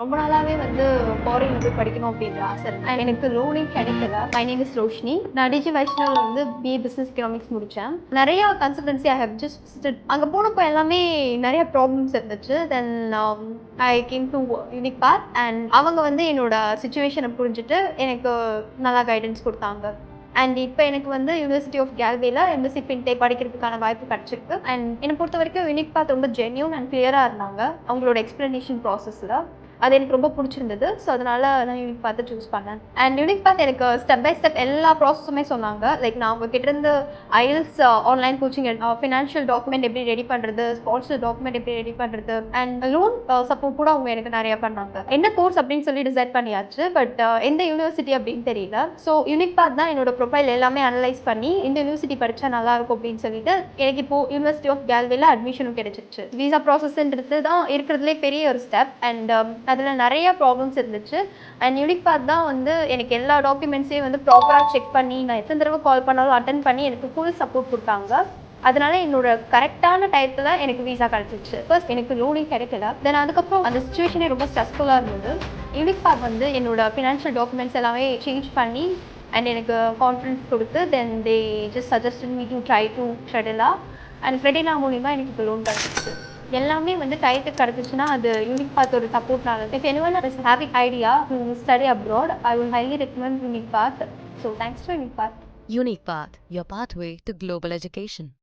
ரொம்ப நாளாவே வந்து ஃபாரின்ல போய் படிக்கணும் அப்படின்ற ஆசை இருக்கு. எனக்கு லோனே கிடைக்கல. My name is Roshini. நான் டிஜி வைஷ்ணவ்ல வந்து பிஏ பிசினஸ் எக்கனாமிக்ஸ் முடிச்சேன். நிறைய consultancy I have just visited. அங்க போனப்போ எல்லாமே நிறைய ப்ராப்ளம்ஸ் இருந்துச்சு. Then I came to Unique Path and அவங்க வந்து என்னோட சுச்சுவேஷனை புரிஞ்சுட்டு எனக்கு நல்லா கைடன்ஸ் கொடுத்தாங்க. அண்ட் இப்போ எனக்கு வந்து யூனிவர்சிட்டி ஆஃப் கேல்வேல எம்எஸ்சி ஃபின்டெக் படிக்கிறதுக்கான வாய்ப்பு கிடைச்சிருக்கு. அண்ட் என்னை பொறுத்த வரைக்கும் யூனிக் பாத் ரொம்ப ஜென்யூன் அண்ட் கிளியராக இருந்தாங்க அவங்களோட எக்ஸ்பிளனேஷன் ப்ராசஸில். அது எனக்கு ரொம்ப பிடிச்சிருந்தது. ஸோ அதனால நான் யூனிக் பார்த்து சூஸ் பண்ணேன். அண்ட் யூனிக் பார்த்து எனக்கு ஸ்டெப் பை ஸ்டெப் எல்லா ப்ராசஸுமே சொன்னாங்க. லைக் நான் உங்ககிட்ட இருந்து ஐஎல்ஸ் ஆன்லைன் கோச்சிங், ஃபினான்ஷியல் டாக்குமெண்ட் எப்படி ரெடி பண்ணுறது, ஸ்பான்சர் டாக்குமெண்ட் எப்படி ரெடி பண்ணுறது, அண்ட் லோன் சப்போர்ட் கூட அவங்க எனக்கு நிறைய பண்ணாங்க. என்ன கோர்ஸ் அப்படின்னு சொல்லி டிசைட் பண்ணியாச்சு. பட் எந்த யூனிவர்சிட்டி அப்படின்னு தெரியல. ஸோ யூனிக் பார்த்து தான் என்னோட ப்ரொஃபைல் எல்லாமே அனலைஸ் பண்ணி இந்த யூனிவர்சிட்டி படித்தா நல்லா இருக்கும் அப்படின்னு சொல்லிட்டு எனக்கு இப்போ யூனிவர்சிட்டி ஆஃப் கேல்வேல அட்மிஷனும் கிடைச்சிருச்சு. விசா ப்ராசஸ்ன்றது தான் இருக்கிறதுலே பெரிய ஒரு ஸ்டெப். அண்ட் அதில் நிறைய ப்ராப்ளம்ஸ் இருந்துச்சு. அண்ட் யூனிக் பாத் தான் வந்து எனக்கு எல்லா டாக்குமெண்ட்ஸையும் வந்து ப்ராப்பராக செக் பண்ணி நான் எத்தனை தடவை கால் பண்ணாலும் அட்டன் பண்ணி எனக்கு ஃபுல் சப்போர்ட் கொடுத்தாங்க. அதனால என்னோட கரெக்டான டயத்தில் எனக்கு விசா கிடைச்சிச்சு. ஃபர்ஸ்ட் எனக்கு லோனே கிடைக்கல. தென் அதுக்கப்புறம் அந்த சுச்சுவேஷனே ரொம்ப ஸ்ட்ரெஸ்ஃபுல்லாக இருந்தது. யூனிக் பாத் வந்து என்னோட ஃபினான்ஷியல் டாக்குமெண்ட்ஸ் எல்லாமே சேஞ்ச் பண்ணி அண்ட் எனக்கு கான்ஃபிடன்ஸ் கொடுத்து then they just suggested me to try to ஷெடிலா. அண்ட் ஃப்ரெடிலா மூலிமா எனக்கு இப்போ லோன் கிடைச்சிச்சு. எல்லாமே வந்து டயத்துக்கு கிடச்சிச்சுன்னா அது யூனிக் பாத் ஒரு சப்போர்ட்னால. If anyone is having idea to study abroad, I will highly recommend Unique Path. So thanks to Unique Path. Unique Path, your pathway to global education.